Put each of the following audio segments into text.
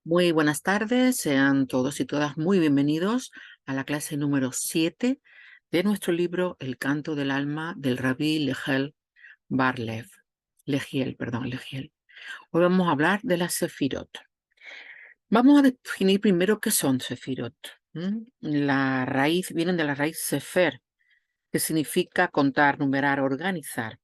Muy buenas tardes, sean todos y todas muy bienvenidos a la clase número 7 de nuestro libro El canto del alma del Rabí Legiel. Hoy vamos a hablar de las Sefirot. Vamos a definir primero qué son Sefirot. Vienen de la raíz Sefer, que significa contar, numerar, organizar.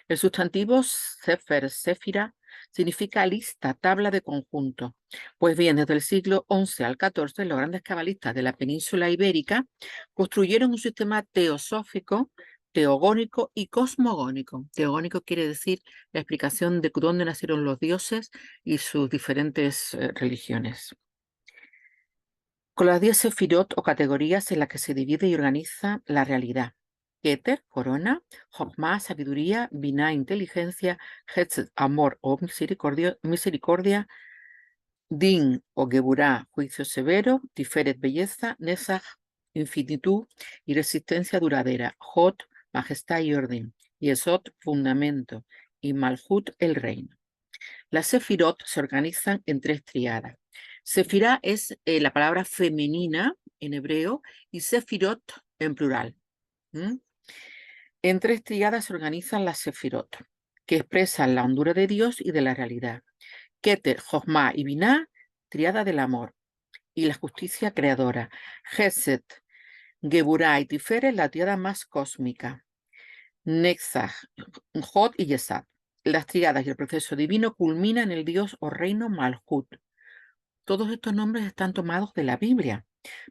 El sustantivo Sefer, Séfira, significa lista, tabla de conjunto. Pues bien, desde el siglo XI al XIV, los grandes cabalistas de la península ibérica construyeron un sistema teosófico, teogónico y cosmogónico. Teogónico quiere decir la explicación de dónde nacieron los dioses y sus diferentes religiones. Con las 10 sefirot o categorías en las que se divide y organiza la realidad. Keter, corona; Jochma, sabiduría; Binah, inteligencia; Hesed, amor o misericordia; Din o Geburah, juicio severo; Tiferet, belleza; Nesach, infinitud y resistencia duradera; Hod, majestad y orden; Yesod, fundamento; y Malhut, el reino. Las sefirot se organizan en 3 tríadas. Sefirá es la palabra femenina en hebreo y sefirot en plural. En 3 tríadas se organizan las sefirot, que expresan la hondura de Dios y de la realidad. Keter, Jochma y Binah, tríada del amor y la justicia creadora. Hesed, Geburah y Tiferet, la tríada más cósmica. Netzach, Hod y Yesod. Las tríadas y el proceso divino culminan en el Dios o reino Malhut. Todos estos nombres están tomados de la Biblia,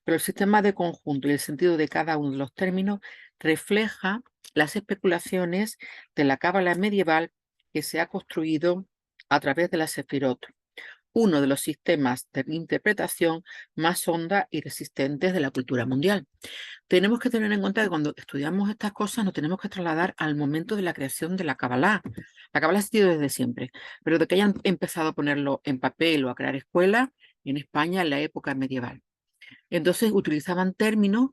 pero el sistema de conjunto y el sentido de cada uno de los términos refleja las especulaciones de la cábala medieval que se ha construido a través de la Sefirot, uno de los sistemas de interpretación más honda y resistentes de la cultura mundial. Tenemos que tener en cuenta que cuando estudiamos estas cosas nos tenemos que trasladar al momento de la creación de la Kabbalah. La Kabbalah ha existido desde siempre, pero de que hayan empezado a ponerlo en papel o a crear escuelas en España en la época medieval. Entonces utilizaban términos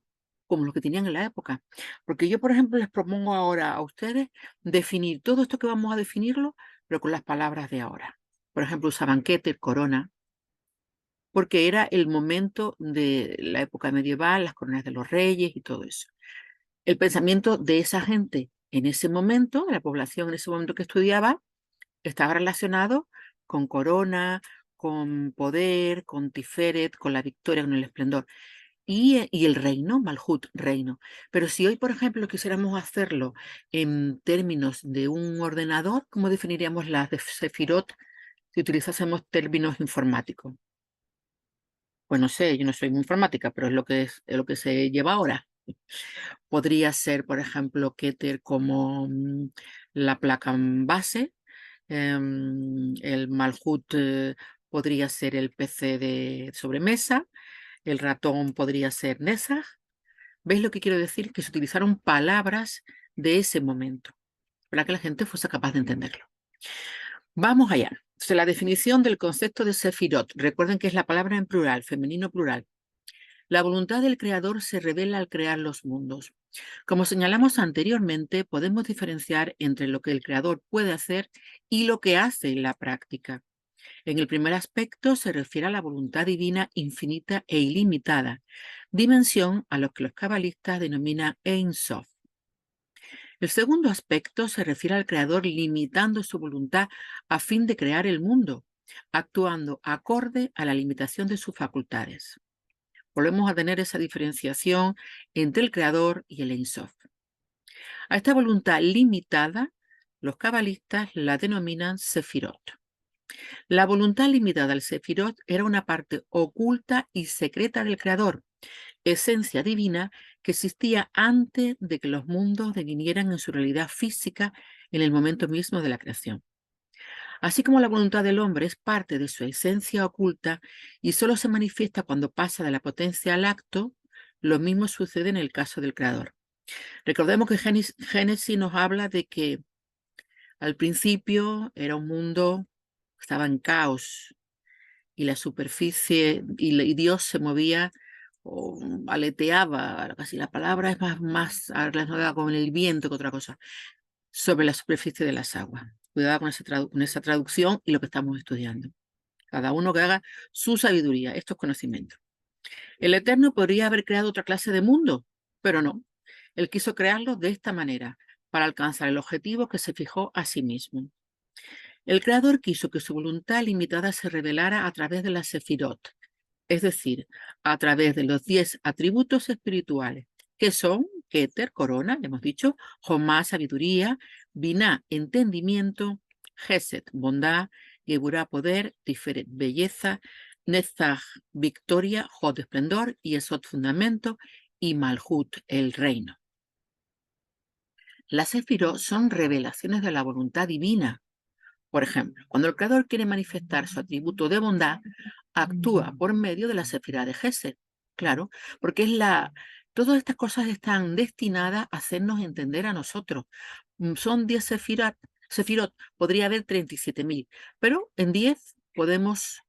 como los que tenían en la época. Porque yo, por ejemplo, les propongo ahora a ustedes definir todo esto que vamos a definirlo, pero con las palabras de ahora. Por ejemplo, usaban Keter, corona, porque era el momento de la época medieval, las coronas de los reyes y todo eso. El pensamiento de esa gente en ese momento, de la población en ese momento que estudiaba, estaba relacionado con corona, con poder, con Tiferet, con la victoria, con el esplendor. Y el reino, Malhut, reino. Pero si hoy, por ejemplo, quisiéramos hacerlo en términos de un ordenador, ¿cómo definiríamos las de Sefirot si utilizásemos términos informáticos? Pues no sé, yo no soy muy informática, pero es lo que se lleva ahora. Podría ser, por ejemplo, Keter como la placa base, el Malhut podría ser el PC de sobremesa, el ratón podría ser Nesach. ¿Veis lo que quiero decir? Que se utilizaron palabras de ese momento para que la gente fuese capaz de entenderlo. Vamos allá. Entonces, la definición del concepto de Sefirot. Recuerden que es la palabra en plural, femenino plural. La voluntad del creador se revela al crear los mundos. Como señalamos anteriormente, podemos diferenciar entre lo que el creador puede hacer y lo que hace en la práctica. En el primer aspecto se refiere a la voluntad divina infinita e ilimitada, dimensión a lo que los cabalistas denominan Ein Sof. El segundo aspecto se refiere al creador limitando su voluntad a fin de crear el mundo, actuando acorde a la limitación de sus facultades. Volvemos a tener esa diferenciación entre el creador y el Ein Sof. A esta voluntad limitada, los cabalistas la denominan Sefirot. La voluntad limitada al Sefirot era una parte oculta y secreta del creador, esencia divina que existía antes de que los mundos devinieran en su realidad física en el momento mismo de la creación. Así como la voluntad del hombre es parte de su esencia oculta y solo se manifiesta cuando pasa de la potencia al acto, lo mismo sucede en el caso del creador. Recordemos que Génesis nos habla de que al principio era un mundo que estaba en caos y la superficie y Dios se movía o aleteaba, casi la palabra es más relacionada con el viento que otra cosa, sobre la superficie de las aguas. Cuidado con esa traducción y lo que estamos estudiando. Cada uno que haga su sabiduría. Esto es conocimiento. El Eterno podría haber creado otra clase de mundo, pero no. Él quiso crearlo de esta manera, para alcanzar el objetivo que se fijó a sí mismo. El Creador quiso que su voluntad limitada se revelara a través de la Sefirot, es decir, a través de los 10 atributos espirituales, que son Keter, corona, hemos dicho, Jomá, sabiduría, Binah, entendimiento, Gesed, bondad, Geburah, poder, Tiferet, belleza, Netzach, victoria, Jod, esplendor, y Esod, fundamento, y Malhut, el reino. Las Sefirot son revelaciones de la voluntad divina. Por ejemplo, cuando el Creador quiere manifestar su atributo de bondad, actúa por medio de la Sefirá de Gesed. Claro, porque todas estas cosas están destinadas a hacernos entender a nosotros. Son 10 sefirot, podría haber 37.000, pero en 10 podemos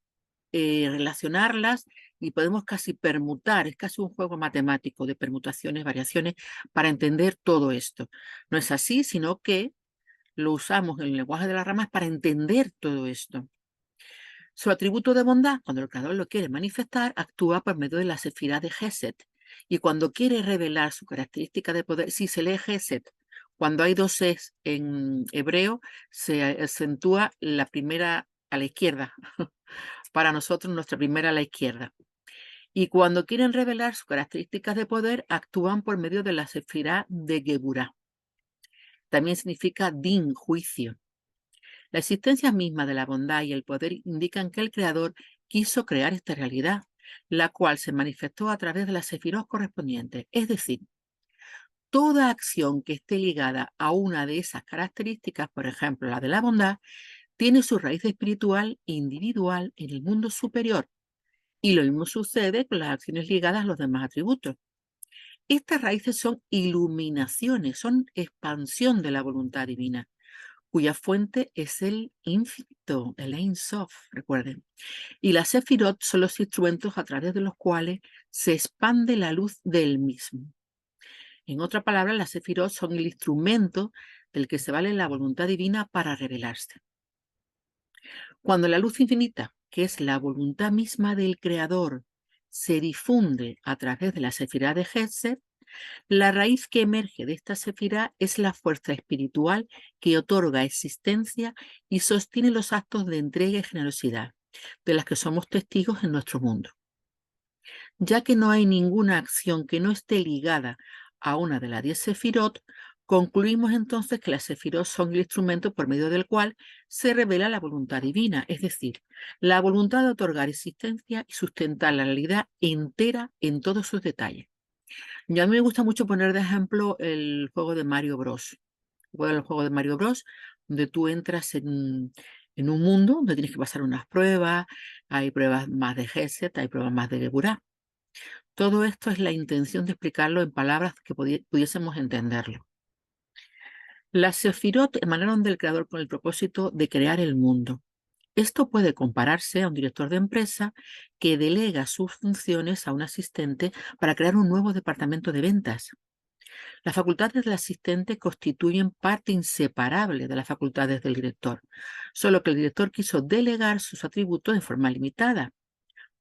relacionarlas y podemos casi permutar, es casi un juego matemático de permutaciones, variaciones, para entender todo esto. No es así, sino que lo usamos en el lenguaje de las ramas para entender todo esto. Su atributo de bondad, cuando el creador lo quiere manifestar, actúa por medio de la sefirá de Gesed. Y cuando quiere revelar su característica de poder, si se lee Gesed, cuando hay dos es en hebreo, se acentúa la primera a la izquierda. Para nosotros, nuestra primera a la izquierda. Y cuando quieren revelar sus características de poder, actúan por medio de la sefirá de Geburah. También significa din, juicio. La existencia misma de la bondad y el poder indican que el Creador quiso crear esta realidad, la cual se manifestó a través de las sefirot correspondientes. Es decir, toda acción que esté ligada a una de esas características, por ejemplo, la de la bondad, tiene su raíz espiritual individual en el mundo superior. Y lo mismo sucede con las acciones ligadas a los demás atributos. Estas raíces son iluminaciones, son expansión de la voluntad divina, cuya fuente es el infinito, el Ein Sof, recuerden. Y las Sefirot son los instrumentos a través de los cuales se expande la luz del mismo. En otra palabra, las Sefirot son el instrumento del que se vale la voluntad divina para revelarse. Cuando la luz infinita, que es la voluntad misma del Creador, se difunde a través de la Sefirá de Gesed, la raíz que emerge de esta sefirá es la fuerza espiritual que otorga existencia y sostiene los actos de entrega y generosidad, de las que somos testigos en nuestro mundo. Ya que no hay ninguna acción que no esté ligada a una de las 10 sefirot, concluimos entonces que las sefirot son el instrumento por medio del cual se revela la voluntad divina, es decir, la voluntad de otorgar existencia y sustentar la realidad entera en todos sus detalles. Y a mí me gusta mucho poner de ejemplo el juego de Mario Bros. El juego de Mario Bros, donde tú entras en un mundo donde tienes que pasar unas pruebas, hay pruebas más de Gesed, hay pruebas más de Geburah. Todo esto es la intención de explicarlo en palabras que pudiésemos entenderlo. Las Sefirot emanaron del Creador con el propósito de crear el mundo. Esto puede compararse a un director de empresa que delega sus funciones a un asistente para crear un nuevo departamento de ventas. Las facultades del asistente constituyen parte inseparable de las facultades del director, solo que el director quiso delegar sus atributos de forma limitada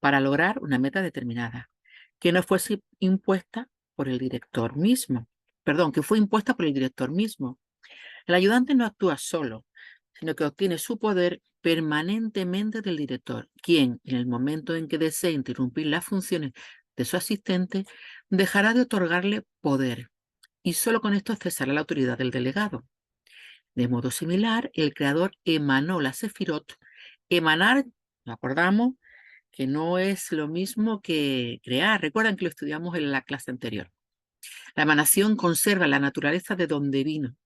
para lograr una meta determinada, que no fuese impuesta por el director mismo. Perdón, que fue impuesta por el director mismo. El ayudante no actúa solo, sino que obtiene su poder permanentemente del director, quien, en el momento en que desee interrumpir las funciones de su asistente, dejará de otorgarle poder, y solo con esto cesará la autoridad del delegado. De modo similar, el Creador emanó la Sefirot. Emanar, nos acordamos, que no es lo mismo que crear. Recuerdan que lo estudiamos en la clase anterior. La emanación conserva la naturaleza de donde vino.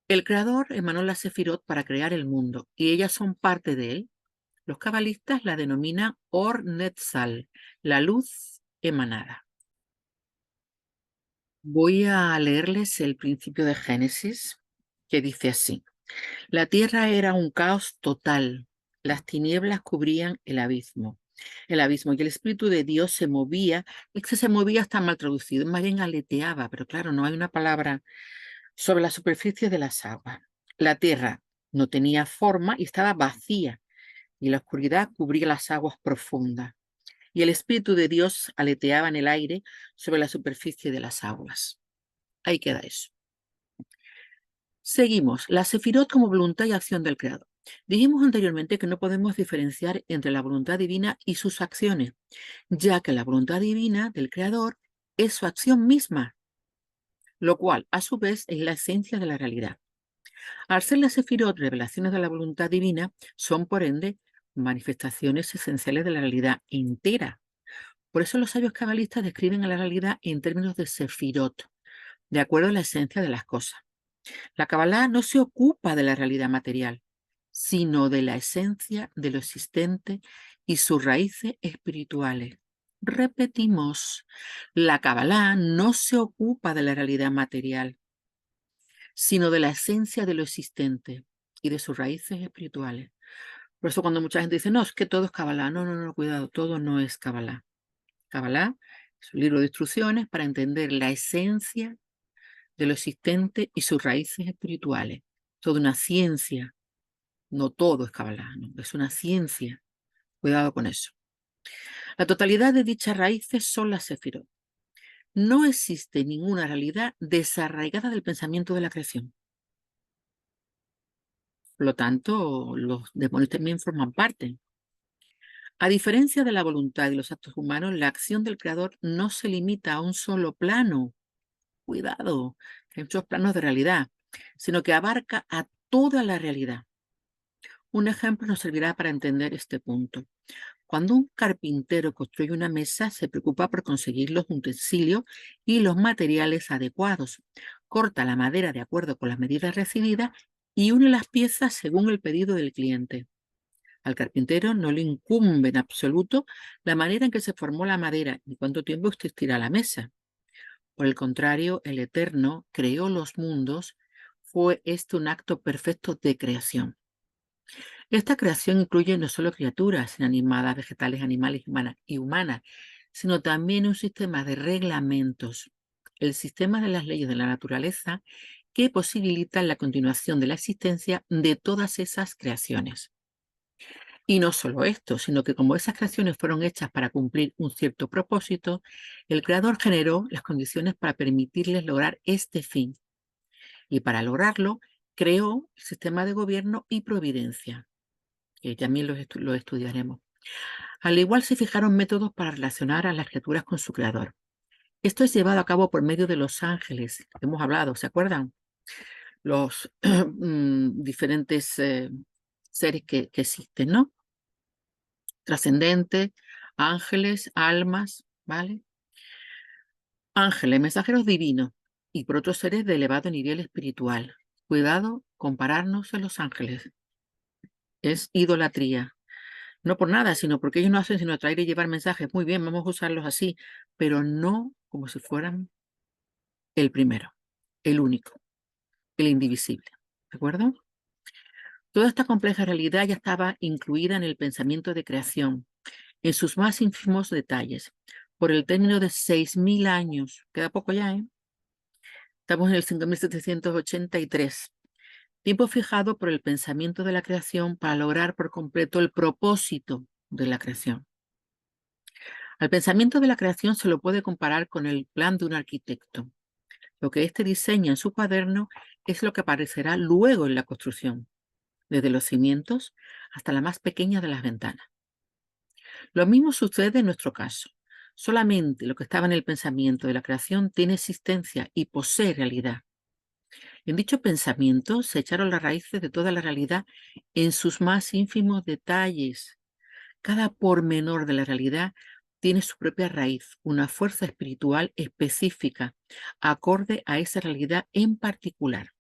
El Creador emanó la Sefirot para crear el mundo, y ellas son parte de él. Los cabalistas la denominan Or Netzal, la luz emanada. Voy a leerles el principio de Génesis, que dice así. La tierra era un caos total. Las tinieblas cubrían el abismo. Y el Espíritu de Dios se movía. Es que se movía está mal traducido, más bien aleteaba, pero claro, no hay una palabra sobre la superficie de las aguas. La tierra no tenía forma y estaba vacía. y la oscuridad cubría las aguas profundas, y el Espíritu de Dios aleteaba en el aire sobre la superficie de las aguas. Ahí queda eso. Seguimos, la Sefirot como voluntad y acción del Creador. Dijimos anteriormente que no podemos diferenciar entre la voluntad divina y sus acciones, ya que la voluntad divina del Creador es su acción misma, lo cual, a su vez, es la esencia de la realidad. Al ser las Sefirot revelaciones de la voluntad divina, son, por ende, manifestaciones esenciales de la realidad entera. Por eso los sabios cabalistas describen a la realidad en términos de Sefirot, de acuerdo a la esencia de las cosas. La Kabbalah no se ocupa de la realidad material, sino de la esencia de lo existente y sus raíces espirituales. Repetimos, la Kabbalah no se ocupa de la realidad material, sino de la esencia de lo existente y de sus raíces espirituales. Por eso cuando mucha gente dice, no, es que todo es Kabbalah. No, no, no, cuidado, todo no es Kabbalah. Kabbalah es un libro de instrucciones para entender la esencia de lo existente y sus raíces espirituales. Toda una ciencia, no todo es Kabbalah, no, es una ciencia. Cuidado con eso. La totalidad de dichas raíces son las Sefirot. No existe ninguna realidad desarraigada del pensamiento de la creación. Por lo tanto, los demonios también forman parte. A diferencia de la voluntad y los actos humanos, la acción del Creador no se limita a un solo plano. Cuidado, que hay muchos planos de realidad, sino que abarca a toda la realidad. Un ejemplo nos servirá para entender este punto. Cuando un carpintero construye una mesa, se preocupa por conseguir los utensilios y los materiales adecuados. Corta la madera de acuerdo con las medidas recibidas y une las piezas según el pedido del cliente. Al carpintero no le incumbe en absoluto la manera en que se formó la madera ni cuánto tiempo existirá la mesa. Por el contrario, el Eterno creó los mundos. Fue este un acto perfecto de creación. Esta creación incluye no solo criaturas inanimadas, vegetales, animales y humanas, sino también un sistema de reglamentos, el sistema de las leyes de la naturaleza que posibilitan la continuación de la existencia de todas esas creaciones. Y no solo esto, sino que como esas creaciones fueron hechas para cumplir un cierto propósito, el Creador generó las condiciones para permitirles lograr este fin. Y para lograrlo, creó el sistema de gobierno y providencia, que también lo estudiaremos. Al igual se fijaron métodos para relacionar a las criaturas con su Creador. Esto es llevado a cabo por medio de los ángeles, que hemos hablado, ¿se acuerdan? Los diferentes seres que existen, ¿no? Trascendentes, ángeles, almas, ¿vale? Ángeles, mensajeros divinos y por otros seres de elevado nivel espiritual. Cuidado, compararnos a los ángeles. Es idolatría. No por nada, sino porque ellos no hacen sino traer y llevar mensajes. Muy bien, vamos a usarlos así, pero no como si fueran el primero, el único, el indivisible. ¿De acuerdo? Toda esta compleja realidad ya estaba incluida en el pensamiento de creación, en sus más ínfimos detalles, por el término de 6.000 años. Queda poco ya, ¿eh? Estamos en el 5.783. Tiempo fijado por el pensamiento de la creación para lograr por completo el propósito de la creación. Al pensamiento de la creación se lo puede comparar con el plan de un arquitecto. Lo que éste diseña en su cuaderno es lo que aparecerá luego en la construcción, desde los cimientos hasta la más pequeña de las ventanas. Lo mismo sucede en nuestro caso. Solamente lo que estaba en el pensamiento de la creación tiene existencia y posee realidad. En dicho pensamiento se echaron las raíces de toda la realidad en sus más ínfimos detalles. Cada pormenor de la realidad tiene su propia raíz, una fuerza espiritual específica, acorde a esa realidad en particular.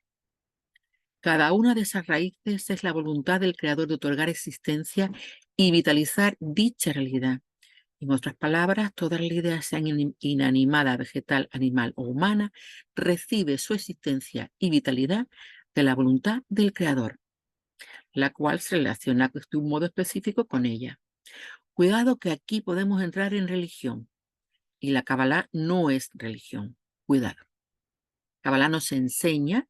Cada una de esas raíces es la voluntad del Creador de otorgar existencia y vitalizar dicha realidad. En otras palabras, toda realidad, sea inanimada, vegetal, animal o humana, recibe su existencia y vitalidad de la voluntad del Creador, la cual se relaciona de un modo específico con ella. Cuidado que aquí podemos entrar en religión y la Kabbalah no es religión. Cuidado. Kabbalah nos enseña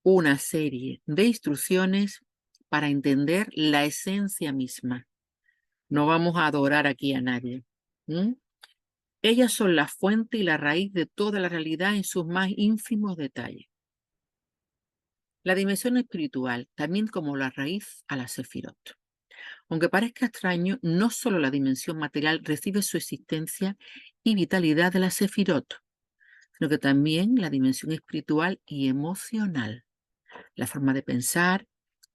una serie de instrucciones para entender la esencia misma. No vamos a adorar aquí a nadie. ¿Mm? Ellas son la fuente y la raíz de toda la realidad en sus más ínfimos detalles. La dimensión espiritual, también como la raíz a la Sefirot. Aunque parezca extraño, no solo la dimensión material recibe su existencia y vitalidad de la Sefirot, sino que también la dimensión espiritual y emocional. La forma de pensar,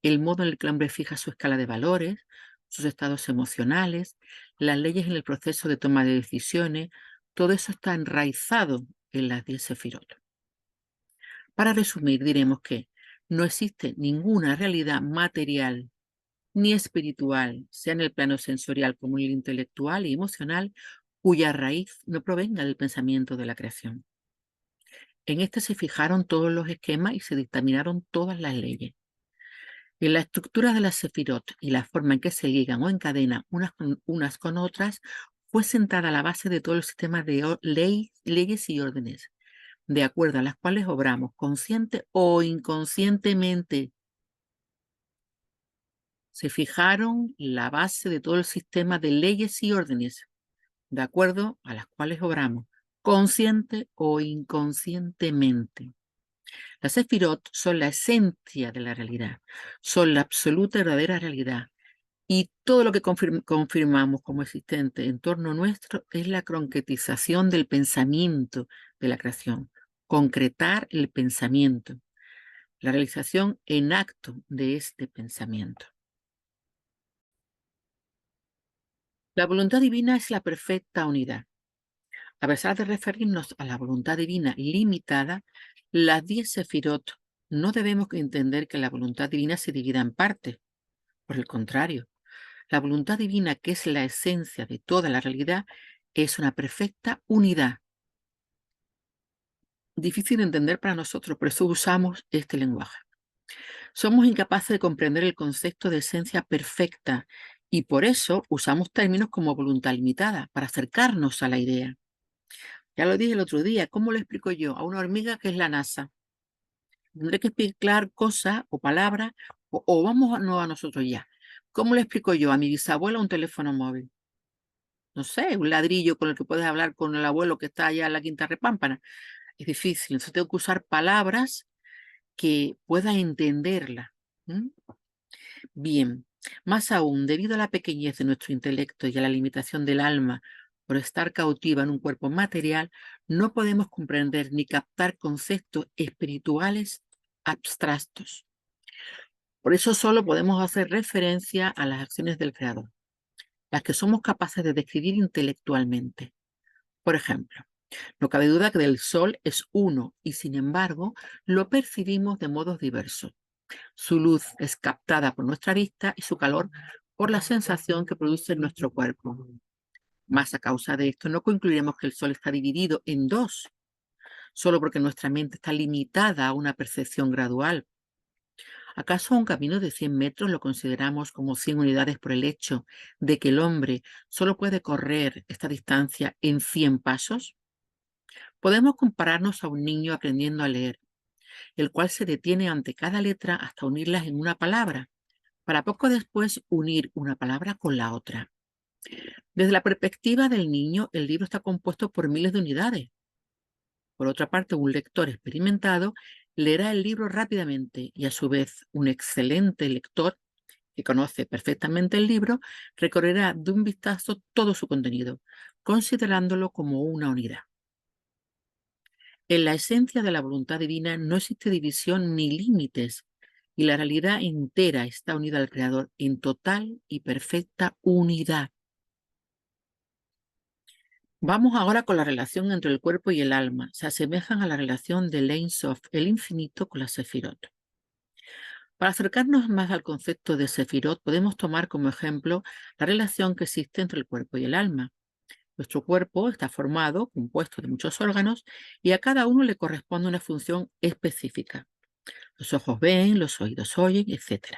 el modo en el que el hombre fija su escala de valores, sus estados emocionales, las leyes en el proceso de toma de decisiones, todo eso está enraizado en las 10 Sefirot. Para resumir, diremos que no existe ninguna realidad material ni espiritual, sea en el plano sensorial como en el intelectual y emocional, cuya raíz no provenga del pensamiento de la creación. En este se fijaron todos los esquemas y se dictaminaron todas las leyes. En la estructura de las sefirot y la forma en que se ligan o encadenan unas con otras, fue sentada la base de todo el sistema de leyes y órdenes, de acuerdo a las cuales obramos, consciente o inconscientemente. Se fijaron la base de todo el sistema de leyes y órdenes, de acuerdo a las cuales obramos, consciente o inconscientemente. Las sefirot son la esencia de la realidad, son la absoluta y verdadera realidad. Y todo lo que confirmamos como existente en torno nuestro es la concretización del pensamiento de la creación, concretar el pensamiento, la realización en acto de este pensamiento. La voluntad divina es la perfecta unidad. A pesar de referirnos a la voluntad divina limitada, las 10 sefirot no debemos entender que la voluntad divina se divida en partes. Por el contrario, la voluntad divina, que es la esencia de toda la realidad, es una perfecta unidad. Difícil de entender para nosotros, por eso usamos este lenguaje. Somos incapaces de comprender el concepto de esencia perfecta y por eso usamos términos como voluntad limitada, para acercarnos a la idea. Ya lo dije el otro día, ¿cómo le explico yo a una hormiga qué es la NASA? Tendré que explicar cosas o palabras o vamos a nosotros ya. ¿Cómo le explico yo a mi bisabuela un teléfono móvil? No sé, un ladrillo con el que puedes hablar con el abuelo que está allá en la Quinta Repámpana. Es difícil, entonces tengo que usar palabras que pueda entenderla. ¿Mm? Bien, más aún, debido a la pequeñez de nuestro intelecto y a la limitación del alma por estar cautiva en un cuerpo material, no podemos comprender ni captar conceptos espirituales abstractos. Por eso solo podemos hacer referencia a las acciones del Creador, las que somos capaces de describir intelectualmente. Por ejemplo, no cabe duda que el Sol es uno y sin embargo lo percibimos de modos diversos. Su luz es captada por nuestra vista y su calor por la sensación que produce en nuestro cuerpo. Más a causa de esto, no concluiremos que el Sol está dividido en dos, solo porque nuestra mente está limitada a una percepción gradual. ¿Acaso un camino de 100 metros lo consideramos como 100 unidades por el hecho de que el hombre solo puede correr esta distancia en 100 pasos? Podemos compararnos a un niño aprendiendo a leer, el cual se detiene ante cada letra hasta unirlas en una palabra, para poco después unir una palabra con la otra. Desde la perspectiva del niño, el libro está compuesto por miles de unidades. Por otra parte, un lector experimentado leerá el libro rápidamente y a su vez un excelente lector que conoce perfectamente el libro recorrerá de un vistazo todo su contenido, considerándolo como una unidad. En la esencia de la voluntad divina no existe división ni límites, y la realidad entera está unida al Creador en total y perfecta unidad. Vamos ahora con la relación entre el cuerpo y el alma. Se asemejan a la relación del Ein Sof, el infinito, con la Sefirot. Para acercarnos más al concepto de Sefirot, podemos tomar como ejemplo la relación que existe entre el cuerpo y el alma. Nuestro cuerpo está formado, compuesto de muchos órganos, y a cada uno le corresponde una función específica. Los ojos ven, los oídos oyen, etc.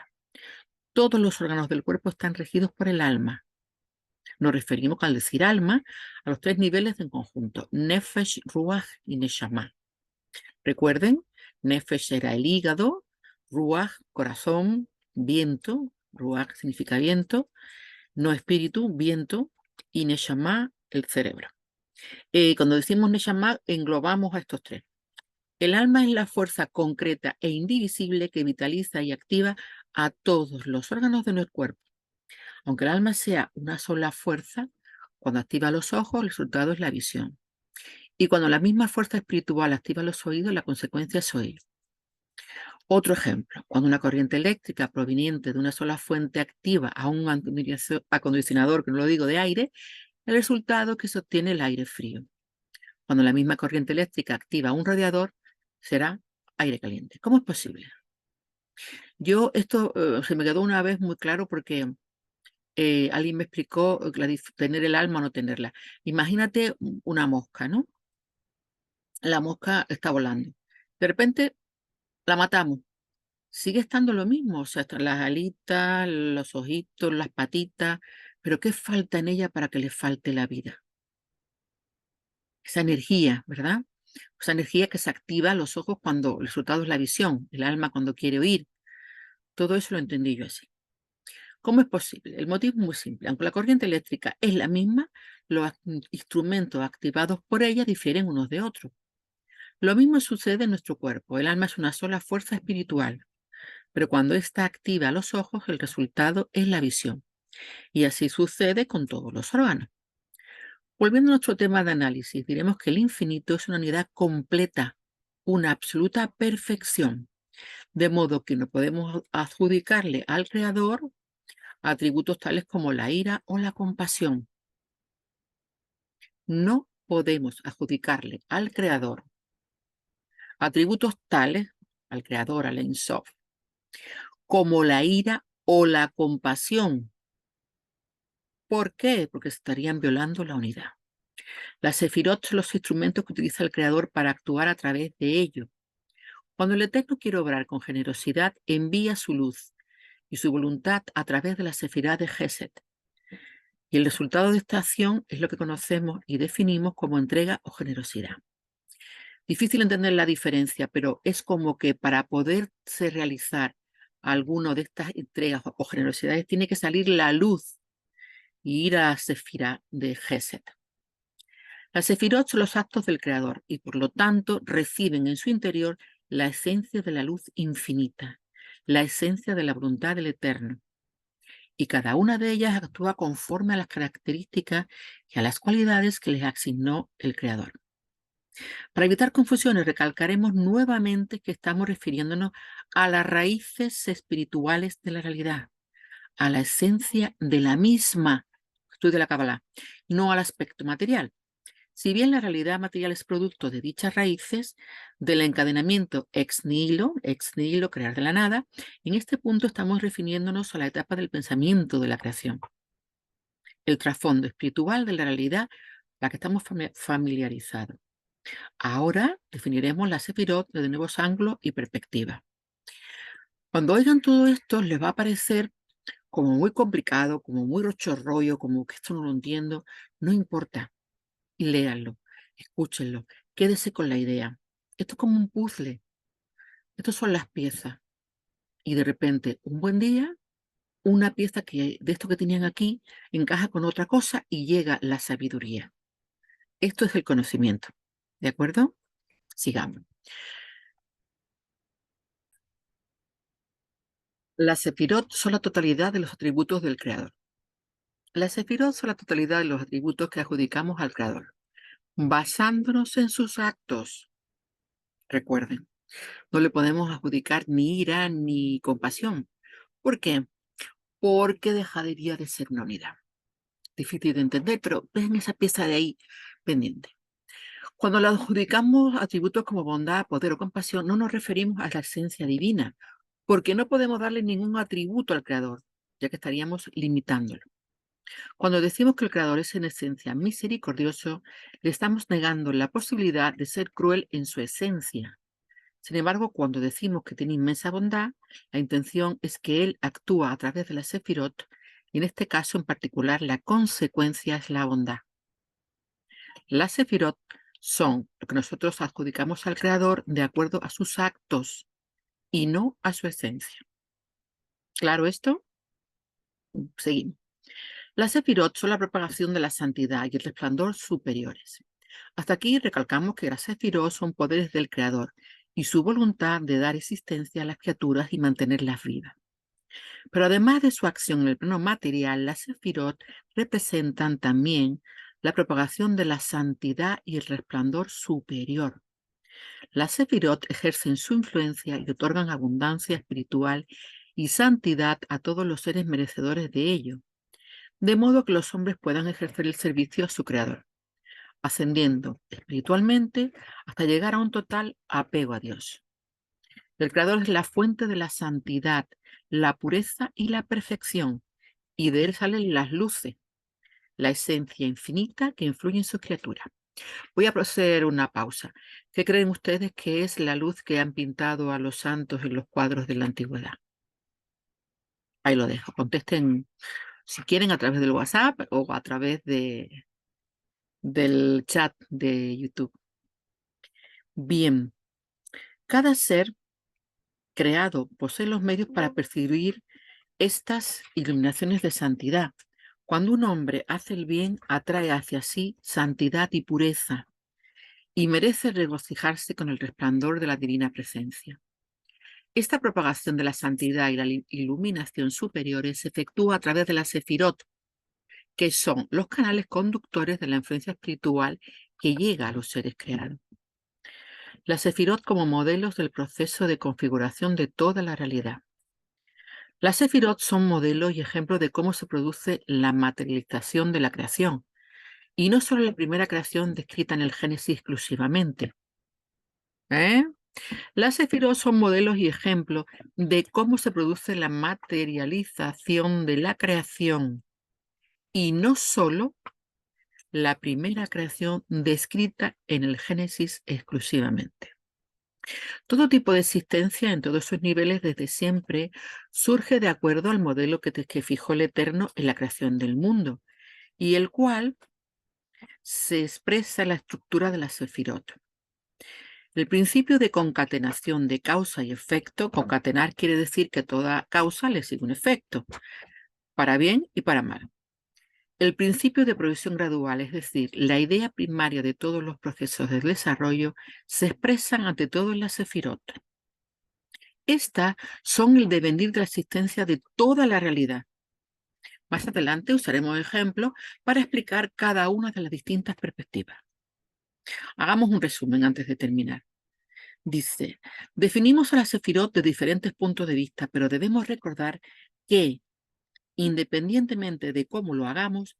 Todos los órganos del cuerpo están regidos por el alma. Nos referimos, al decir alma, a los 3 niveles en conjunto, Nefesh, Ruach y Neshama. Recuerden, Nefesh era el hígado, Ruach, corazón, viento, ruach significa viento, no espíritu, viento, y neshama, el cerebro. Cuando decimos neshama, englobamos a estos tres. El alma es la fuerza concreta e indivisible que vitaliza y activa a todos los órganos de nuestro cuerpo. Aunque el alma sea una sola fuerza, cuando activa los ojos, el resultado es la visión. Y cuando la misma fuerza espiritual activa los oídos, la consecuencia es oír. Otro ejemplo, cuando una corriente eléctrica proveniente de una sola fuente activa a un acondicionador, que no lo digo, de aire, el resultado es que se obtiene el aire frío. Cuando la misma corriente eléctrica activa un radiador, será aire caliente. ¿Cómo es posible? Esto se me quedó una vez muy claro porque alguien me explicó tener el alma o no tenerla. Imagínate una mosca, ¿no? La mosca está volando. De repente la matamos. Sigue estando lo mismo, o sea, están las alitas, los ojitos, las patitas, pero ¿qué falta en ella para que le falte la vida? Esa energía, ¿verdad? Esa energía que se activa a los ojos cuando el resultado es la visión, el alma cuando quiere oír. Todo eso lo entendí yo así. ¿Cómo es posible? El motivo es muy simple. Aunque la corriente eléctrica es la misma, los instrumentos activados por ella difieren unos de otros. Lo mismo sucede en nuestro cuerpo. El alma es una sola fuerza espiritual, pero cuando está activa a los ojos, el resultado es la visión. Y así sucede con todos los órganos. Volviendo a nuestro tema de análisis, diremos que el infinito es una unidad completa, una absoluta perfección, de modo que no podemos adjudicarle al Creador atributos tales como la ira o la compasión. No podemos adjudicarle al Creador atributos tales, al Creador, al Ein Sof, como la ira o la compasión. ¿Por qué? Porque estarían violando la unidad. Las sefirot son los instrumentos que utiliza el Creador para actuar a través de ellos. Cuando el Eterno quiere obrar con generosidad, envía su luz y su voluntad a través de la sefirá de Gesed. Y el resultado de esta acción es lo que conocemos y definimos como entrega o generosidad. Difícil entender la diferencia, pero es como que para poderse realizar alguno de estas entregas o generosidades tiene que salir la luz y ir a la sefirá de Gesed. Las sefirot son los actos del Creador y por lo tanto reciben en su interior la esencia de la luz infinita, la esencia de la voluntad del Eterno. Y cada una de ellas actúa conforme a las características y a las cualidades que les asignó el Creador. Para evitar confusiones, recalcaremos nuevamente que estamos refiriéndonos a las raíces espirituales de la realidad, a la esencia de la misma, estudio de la Kabbalah, no al aspecto material. Si bien la realidad material es producto de dichas raíces, del encadenamiento ex nihilo, crear de la nada, en este punto estamos refiriéndonos a la etapa del pensamiento de la creación. El trasfondo espiritual de la realidad, la que estamos familiarizados. Ahora definiremos la sefirot de nuevos ángulos y perspectivas. Cuando oigan todo esto, les va a parecer como muy complicado, como muy rochorrollo, como que esto no lo entiendo. No importa. Léanlo, escúchenlo, quédese con la idea. Esto es como un puzzle. Estas son las piezas. Y de repente, un buen día, una pieza de esto que tenían aquí encaja con otra cosa y llega la sabiduría. Esto es el conocimiento. ¿De acuerdo? Sigamos. Las sefirot son la totalidad de los atributos del Creador. Las sefirot son la totalidad de los atributos que adjudicamos al Creador, basándonos en sus actos. Recuerden, no le podemos adjudicar ni ira ni compasión. ¿Por qué? Porque dejaría de ser una unidad. Difícil de entender, pero ven esa pieza de ahí pendiente. Cuando le adjudicamos atributos como bondad, poder o compasión, no nos referimos a la esencia divina, porque no podemos darle ningún atributo al Creador, ya que estaríamos limitándolo. Cuando decimos que el Creador es en esencia misericordioso, le estamos negando la posibilidad de ser cruel en su esencia. Sin embargo, cuando decimos que tiene inmensa bondad, la intención es que Él actúa a través de la Sefirot, y en este caso en particular la consecuencia es la bondad. Las Sefirot son lo que nosotros adjudicamos al Creador de acuerdo a sus actos y no a su esencia. ¿Claro esto? Seguimos. Las sefirot son la propagación de la santidad y el resplandor superiores. Hasta aquí recalcamos que las sefirot son poderes del Creador y su voluntad de dar existencia a las criaturas y mantenerlas vivas. Pero además de su acción en el plano material, las sefirot representan también la propagación de la santidad y el resplandor superior. Las sefirot ejercen su influencia y otorgan abundancia espiritual y santidad a todos los seres merecedores de ello, de modo que los hombres puedan ejercer el servicio a su Creador, ascendiendo espiritualmente hasta llegar a un total apego a Dios. El Creador es la fuente de la santidad, la pureza y la perfección, y de él salen las luces, la esencia infinita que influye en sus criaturas. Voy a proceder una pausa. ¿Qué creen ustedes que es la luz que han pintado a los santos en los cuadros de la antigüedad? Ahí lo dejo. Contesten si quieren a través del WhatsApp o a través del chat de YouTube. Bien, cada ser creado posee los medios para percibir estas iluminaciones de santidad. Cuando un hombre hace el bien, atrae hacia sí santidad y pureza, y merece regocijarse con el resplandor de la divina presencia. Esta propagación de la santidad y la iluminación superiores se efectúa a través de las sefirot, que son los canales conductores de la influencia espiritual que llega a los seres creados. Las sefirot como modelos del proceso de configuración de toda la realidad. Las sefirot son modelos y ejemplos de cómo se produce la materialización de la creación, y no solo la primera creación descrita en el Génesis exclusivamente. Las sefirot son modelos y ejemplos de cómo se produce la materialización de la creación, y no solo la primera creación descrita en el Génesis exclusivamente. Todo tipo de existencia en todos sus niveles desde siempre surge de acuerdo al modelo que fijó el Eterno en la creación del mundo, y el cual se expresa en la estructura de la sefirot. El principio de concatenación de causa y efecto, concatenar quiere decir que toda causa le sigue un efecto, para bien y para mal. El principio de progresión gradual, es decir, la idea primaria de todos los procesos de desarrollo, se expresan ante todo en la sefirot. Estas son el devenir de la existencia de toda la realidad. Más adelante usaremos ejemplos para explicar cada una de las distintas perspectivas. Hagamos un resumen antes de terminar. Dice, definimos a la sefirot de diferentes puntos de vista, pero debemos recordar que, independientemente de cómo lo hagamos,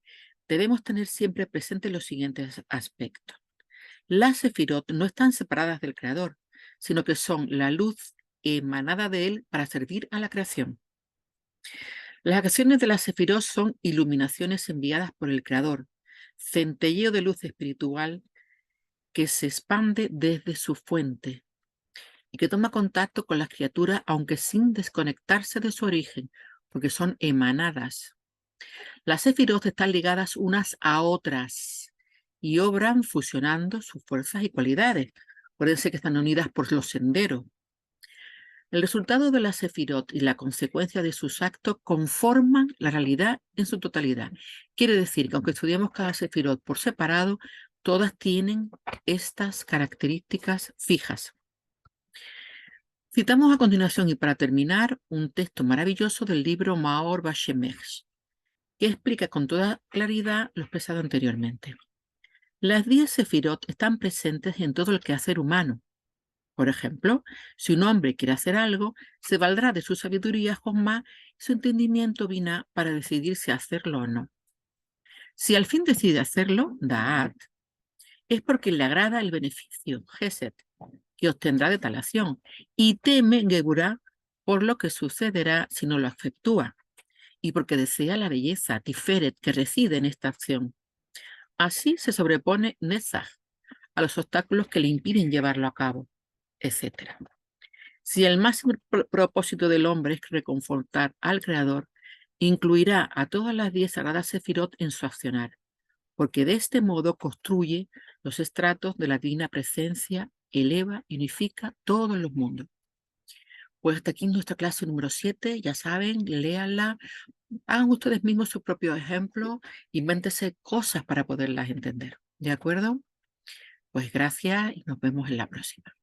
debemos tener siempre presentes los siguientes aspectos. Las sefirot no están separadas del Creador, sino que son la luz emanada de él para servir a la creación. Las acciones de las sefirot son iluminaciones enviadas por el Creador, centelleo de luz espiritual que se expande desde su fuente y que toma contacto con las criaturas aunque sin desconectarse de su origen, porque son emanadas. Las sefirot están ligadas unas a otras y obran fusionando sus fuerzas y cualidades. Acuérdense que están unidas por los senderos. El resultado de la sefirot y la consecuencia de sus actos conforman la realidad en su totalidad. Quiere decir que aunque estudiemos cada sefirot por separado, todas tienen estas características fijas. Citamos a continuación y para terminar un texto maravilloso del libro Maor Bashemesh, que explica con toda claridad lo expresado anteriormente. Las 10 sefirot están presentes en todo el quehacer humano. Por ejemplo, si un hombre quiere hacer algo, se valdrá de su sabiduría Jomá y su entendimiento Biná para decidir si hacerlo o no. Si al fin decide hacerlo, Da'at, es porque le agrada el beneficio, Geset, que obtendrá de tal acción, y teme Geburá por lo que sucederá si no lo efectúa, y porque desea la belleza, Tiferet, que reside en esta acción. Así se sobrepone Netzach a los obstáculos que le impiden llevarlo a cabo, etc. Si el máximo propósito del hombre es reconfortar al Creador, incluirá a todas las 10 sagradas sefirot en su accionar, porque de este modo construye los estratos de la divina presencia, eleva y unifica todos los mundos. Pues hasta aquí nuestra clase número 7. Ya saben, léanla, hagan ustedes mismos su propio ejemplo, invéntense cosas para poderlas entender. ¿De acuerdo? Pues gracias y nos vemos en la próxima.